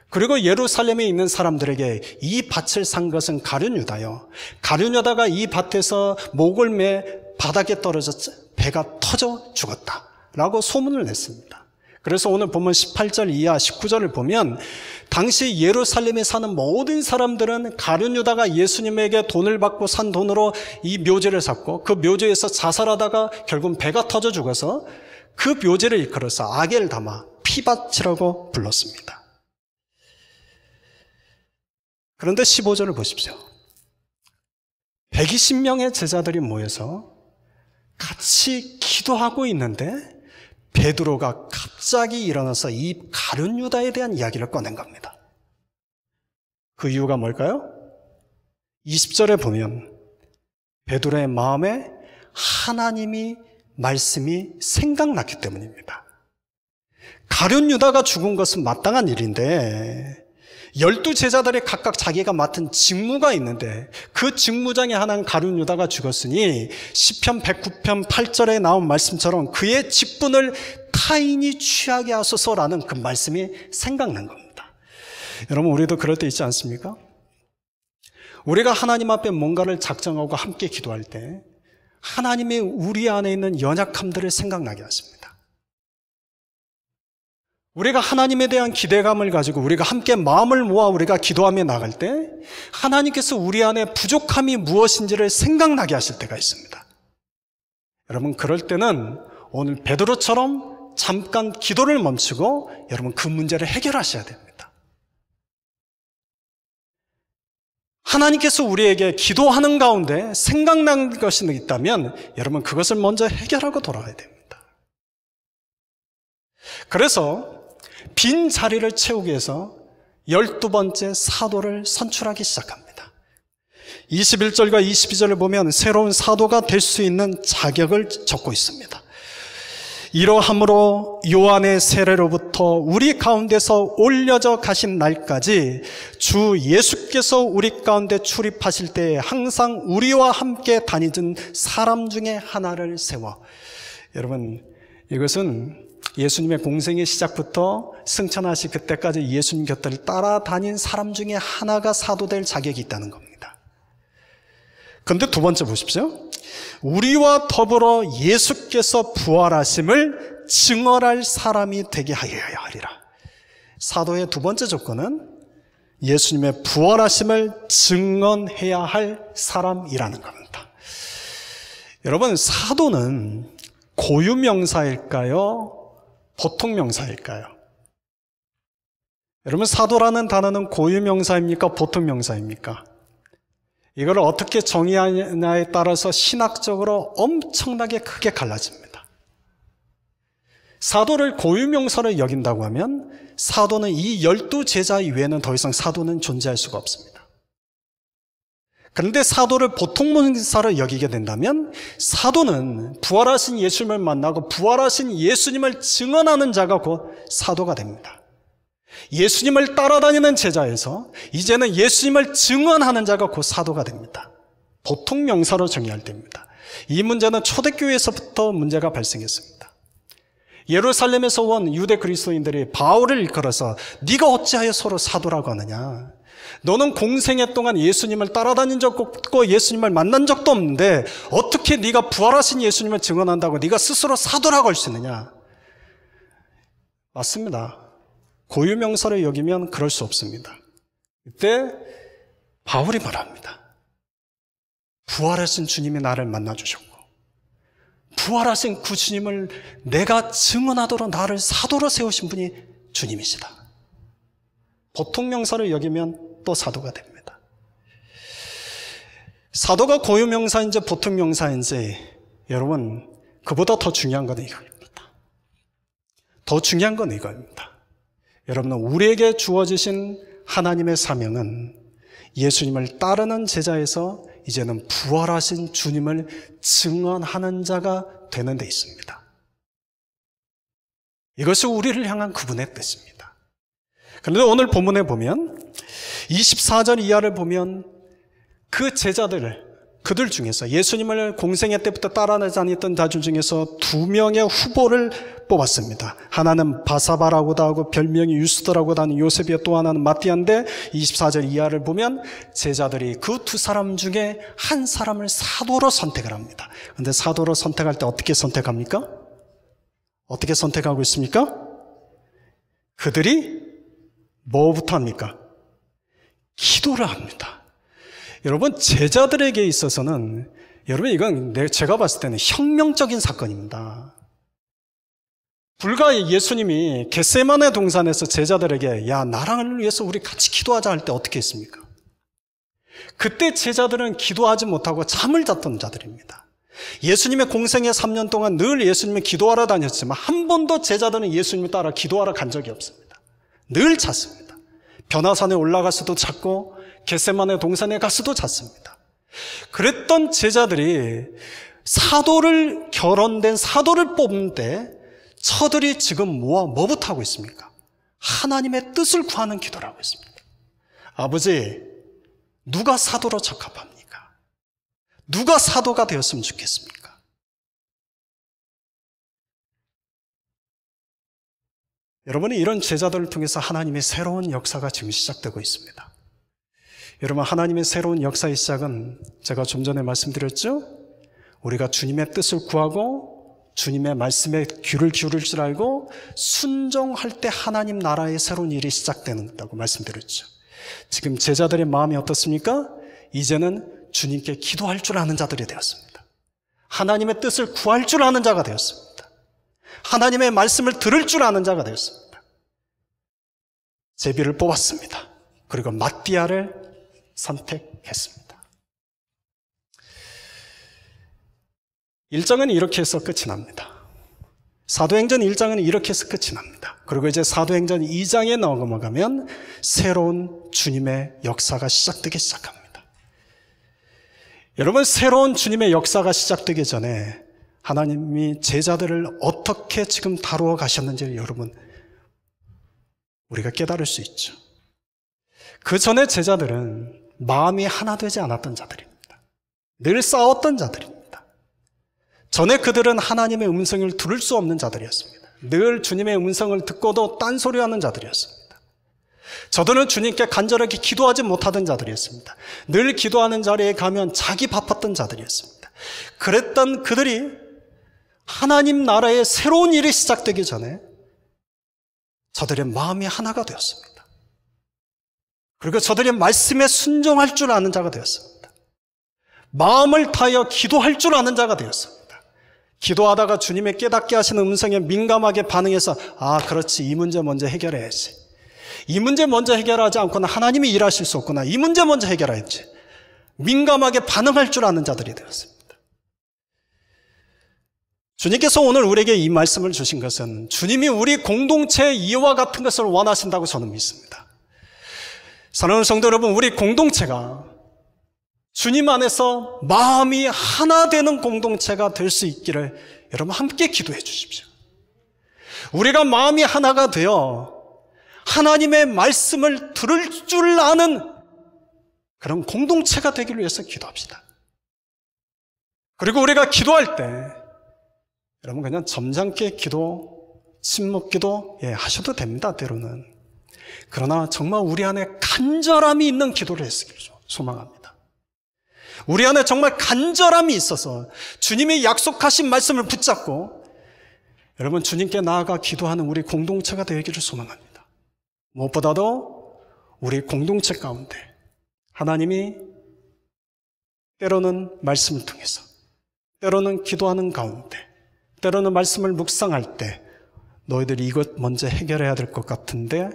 그리고 예루살렘에 있는 사람들에게 이 밭을 산 것은 가룟 유다요, 가룟 유다가 이 밭에서 목을 매 바닥에 떨어져 배가 터져 죽었다라고 소문을 냈습니다. 그래서 오늘 보면 18절 이하 19절을 보면 당시 예루살렘에 사는 모든 사람들은 가룟 유다가 예수님에게 돈을 받고 산 돈으로 이 묘지를 샀고, 그 묘지에서 자살하다가 결국 배가 터져 죽어서 그 묘지를 일컬어서 아겔다마, 피밭이라고 불렀습니다. 그런데 15절을 보십시오. 120명의 제자들이 모여서 같이 기도하고 있는데 베드로가 갑자기 일어나서 이 가룟 유다에 대한 이야기를 꺼낸 겁니다. 그 이유가 뭘까요? 20절에 보면 베드로의 마음에 하나님이 말씀이 생각났기 때문입니다. 가룟 유다가 죽은 것은 마땅한 일인데 12제자들이 각각 자기가 맡은 직무가 있는데 그 직무 중에 하나는 가룟 유다가 죽었으니 시편 109편 8절에 나온 말씀처럼 그의 직분을 타인이 취하게 하소서라는 그 말씀이 생각난 겁니다. 여러분, 우리도 그럴 때 있지 않습니까? 우리가 하나님 앞에 뭔가를 작정하고 함께 기도할 때 하나님이 우리 안에 있는 연약함들을 생각나게 하십니다. 우리가 하나님에 대한 기대감을 가지고 우리가 함께 마음을 모아 우리가 기도하며 나갈 때 하나님께서 우리 안에 부족함이 무엇인지를 생각나게 하실 때가 있습니다. 여러분, 그럴 때는 오늘 베드로처럼 잠깐 기도를 멈추고 여러분 그 문제를 해결하셔야 됩니다. 하나님께서 우리에게 기도하는 가운데 생각난 것이 있다면 여러분 그것을 먼저 해결하고 돌아가야 됩니다. 그래서 빈 자리를 채우기 위해서 12번째 사도를 선출하기 시작합니다. 21절과 22절을 보면 새로운 사도가 될 수 있는 자격을 적고 있습니다. 이러함으로 요한의 세례로부터 우리 가운데서 올려져 가신 날까지 주 예수께서 우리 가운데 출입하실 때에 항상 우리와 함께 다니던 사람 중에 하나를 세워. 여러분, 이것은 예수님의 공생의 시작부터 승천하시 그때까지 예수님 곁을 따라다닌 사람 중에 하나가 사도될 자격이 있다는 겁니다. 그런데 두 번째 보십시오. 우리와 더불어 예수께서 부활하심을 증언할 사람이 되게 하여야 하리라. 사도의 두 번째 조건은 예수님의 부활하심을 증언해야 할 사람이라는 겁니다. 여러분, 사도는 고유명사일까요? 보통 명사일까요? 여러분, 사도라는 단어는 고유명사입니까? 보통 명사입니까? 이걸 어떻게 정의하냐에 따라서 신학적으로 엄청나게 크게 갈라집니다. 사도를 고유명사로 여긴다고 하면 사도는 이 12제자 이외에는 더 이상 사도는 존재할 수가 없습니다. 그런데 사도를 보통 명사로 여기게 된다면 사도는 부활하신 예수님을 만나고 부활하신 예수님을 증언하는 자가 곧 사도가 됩니다. 예수님을 따라다니는 제자에서 이제는 예수님을 증언하는 자가 곧 사도가 됩니다. 보통 명사로 정의할 때입니다. 이 문제는 초대교회에서부터 문제가 발생했습니다. 예루살렘에서 온 유대 그리스도인들이 바울을 일컬어서 네가 어찌하여 서로 사도라고 하느냐. 너는 공생애 동안 예수님을 따라다닌 적 없고 예수님을 만난 적도 없는데 어떻게 네가 부활하신 예수님을 증언한다고 네가 스스로 사도라고 할 수 있느냐. 맞습니다. 고유명사를 여기면 그럴 수 없습니다. 그때 바울이 말합니다. 부활하신 주님이 나를 만나주셨고 부활하신 그 주님을 내가 증언하도록 나를 사도로 세우신 분이 주님이시다. 보통 명사를 여기면 또 사도가 됩니다. 사도가 고유명사인지 보통 명사인지 여러분 그보다 더 중요한 건 이거입니다. 더 중요한 건 이거입니다. 여러분은 우리에게 주어지신 하나님의 사명은 예수님을 따르는 제자에서 이제는 부활하신 주님을 증언하는 자가 되는 데 있습니다. 이것이 우리를 향한 그분의 뜻입니다. 그런데 오늘 본문에 보면 24절 이하를 보면 그 제자들, 그들 중에서 예수님을 공생애 때부터 따라다녔던 자들 중에서 2명의 후보를 뽑았습니다. 하나는 바사바라고도 하고 별명이 유스도라고도 하는 요셉이요, 또 하나는 마띠아인데 24절 이하를 보면 제자들이 그 2사람 중에 한 사람을 사도로 선택을 합니다. 그런데 사도로 선택할 때 어떻게 선택합니까? 어떻게 선택하고 있습니까? 그들이 뭐부터 합니까? 기도를 합니다. 여러분, 제자들에게 있어서는 여러분 이건 제가 봤을 때는 혁명적인 사건입니다. 불과 예수님이 겟세마네 동산에서 제자들에게 야 나를 위해서 우리 같이 기도하자 할 때 어떻게 했습니까? 그때 제자들은 기도하지 못하고 잠을 잤던 자들입니다. 예수님의 공생애 3년 동안 늘 예수님이 기도하러 다녔지만 한 번도 제자들은 예수님을 따라 기도하러 간 적이 없습니다. 늘 잤습니다. 변화산에 올라가서도 잤고 겟세마네 동산에 가서도 잤습니다. 그랬던 제자들이 사도를 결혼된 사도를 뽑는 때 저들이 지금 뭐부터 하고 있습니까? 하나님의 뜻을 구하는 기도를 하고 있습니다. 아버지, 누가 사도로 적합합니까? 누가 사도가 되었으면 좋겠습니까? 여러분이 이런 제자들을 통해서 하나님의 새로운 역사가 지금 시작되고 있습니다. 여러분, 하나님의 새로운 역사의 시작은 제가 좀 전에 말씀드렸죠? 우리가 주님의 뜻을 구하고 주님의 말씀에 귀를 기울일 줄 알고 순종할 때 하나님 나라의 새로운 일이 시작된다고 말씀드렸죠. 지금 제자들의 마음이 어떻습니까? 이제는 주님께 기도할 줄 아는 자들이 되었습니다. 하나님의 뜻을 구할 줄 아는 자가 되었습니다. 하나님의 말씀을 들을 줄 아는 자가 되었습니다. 제비를 뽑았습니다. 그리고 마띠아를 선택했습니다. 1장은 이렇게 해서 끝이 납니다. 사도행전 1장은 이렇게 해서 끝이 납니다. 그리고 이제 사도행전 2장에 넘어가면 새로운 주님의 역사가 시작되기 시작합니다. 여러분, 새로운 주님의 역사가 시작되기 전에 하나님이 제자들을 어떻게 지금 다루어 가셨는지 여러분 우리가 깨달을 수 있죠. 그 전에 제자들은 마음이 하나 되지 않았던 자들입니다. 늘 싸웠던 자들입니다. 전에 그들은 하나님의 음성을 들을 수 없는 자들이었습니다. 늘 주님의 음성을 듣고도 딴소리하는 자들이었습니다. 저들은 주님께 간절하게 기도하지 못하던 자들이었습니다. 늘 기도하는 자리에 가면 자기 바빴던 자들이었습니다. 그랬던 그들이 하나님 나라의 새로운 일이 시작되기 전에 저들의 마음이 하나가 되었습니다. 그리고 저들의 말씀에 순종할 줄 아는 자가 되었습니다. 마음을 다하여 기도할 줄 아는 자가 되었습니다. 기도하다가 주님의 깨닫게 하시는 음성에 민감하게 반응해서 그렇지, 이 문제 먼저 해결해야지. 이 문제 먼저 해결하지 않고는 하나님이 일하실 수 없구나. 이 문제 먼저 해결해야지. 민감하게 반응할 줄 아는 자들이 되었습니다. 주님께서 오늘 우리에게 이 말씀을 주신 것은 주님이 우리 공동체의 이와 같은 것을 원하신다고 저는 믿습니다. 사랑하는 성도 여러분, 우리 공동체가 주님 안에서 마음이 하나 되는 공동체가 될 수 있기를 여러분 함께 기도해 주십시오. 우리가 마음이 하나가 되어 하나님의 말씀을 들을 줄 아는 그런 공동체가 되기를 위해서 기도합시다. 그리고 우리가 기도할 때 여러분 그냥 점잖게 기도 침묵기도 하셔도 됩니다, 때로는. 그러나 정말 우리 안에 간절함이 있는 기도를 했으길 소망합니다. 우리 안에 정말 간절함이 있어서 주님이 약속하신 말씀을 붙잡고 여러분 주님께 나아가 기도하는 우리 공동체가 되기를 소망합니다. 무엇보다도 우리 공동체 가운데 하나님이 때로는 말씀을 통해서, 때로는 기도하는 가운데, 때로는 말씀을 묵상할 때 너희들이 이것 먼저 해결해야 될 것 같은데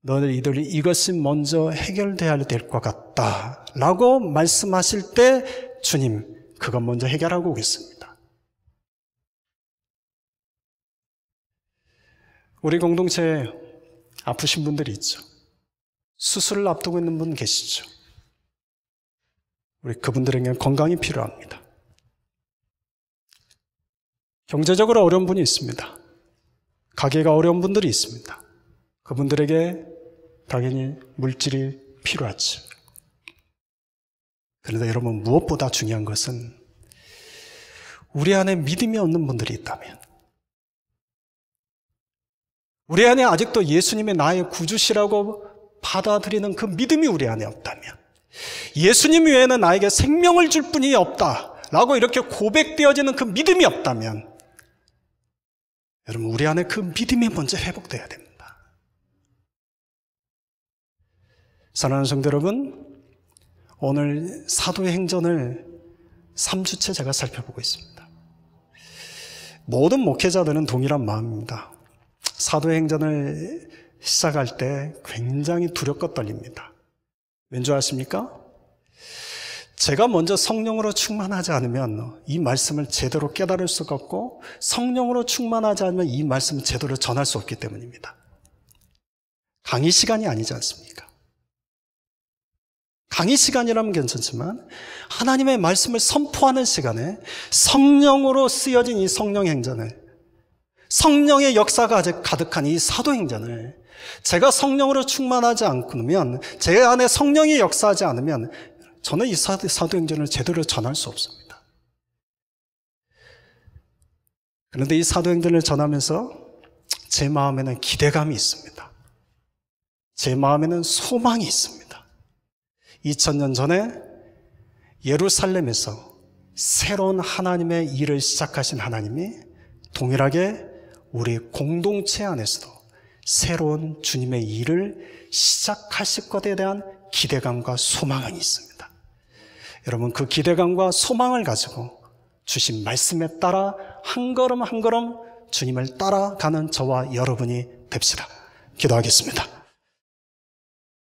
너희들이 이것이 먼저 해결돼야 될 것 같다 라고 말씀하실 때 주님 그것 먼저 해결하고 오겠습니다. 우리 공동체에 아프신 분들이 있죠. 수술을 앞두고 있는 분 계시죠. 우리 그분들에게 건강이 필요합니다. 경제적으로 어려운 분이 있습니다. 가게가 어려운 분들이 있습니다. 그분들에게 당연히 물질이 필요하죠. 그런데 여러분 무엇보다 중요한 것은 우리 안에 믿음이 없는 분들이 있다면, 우리 안에 아직도 예수님의 나의 구주시라고 받아들이는 그 믿음이 우리 안에 없다면, 예수님 외에는 나에게 생명을 줄 분이 없다라고 이렇게 고백되어지는 그 믿음이 없다면 여러분 우리 안에 그 믿음이 먼저 회복돼야 됩니다. 사랑하는 성도 여러분, 오늘 사도행전을 3주째 제가 살펴보고 있습니다. 모든 목회자들은 동일한 마음입니다. 사도행전을 시작할 때 굉장히 두렵고 떨립니다. 왠지 아십니까? 제가 먼저 성령으로 충만하지 않으면 이 말씀을 제대로 깨달을 수가 없고, 성령으로 충만하지 않으면 이 말씀을 제대로 전할 수 없기 때문입니다. 강의 시간이 아니지 않습니까? 강의 시간이라면 괜찮지만 하나님의 말씀을 선포하는 시간에 성령으로 쓰여진 이 성령행전을, 성령의 역사가 아직 가득한 이 사도행전을 제가 성령으로 충만하지 않으면, 제 안에 성령이 역사하지 않으면 저는 이 사도행전을 제대로 전할 수 없습니다. 그런데 이 사도행전을 전하면서 제 마음에는 기대감이 있습니다. 제 마음에는 소망이 있습니다. 2000년 전에 예루살렘에서 새로운 하나님의 일을 시작하신 하나님이 동일하게 우리 공동체 안에서도 새로운 주님의 일을 시작하실 것에 대한 기대감과 소망이 있습니다. 여러분 그 기대감과 소망을 가지고 주신 말씀에 따라 한 걸음 한 걸음 주님을 따라가는 저와 여러분이 됩시다. 기도하겠습니다.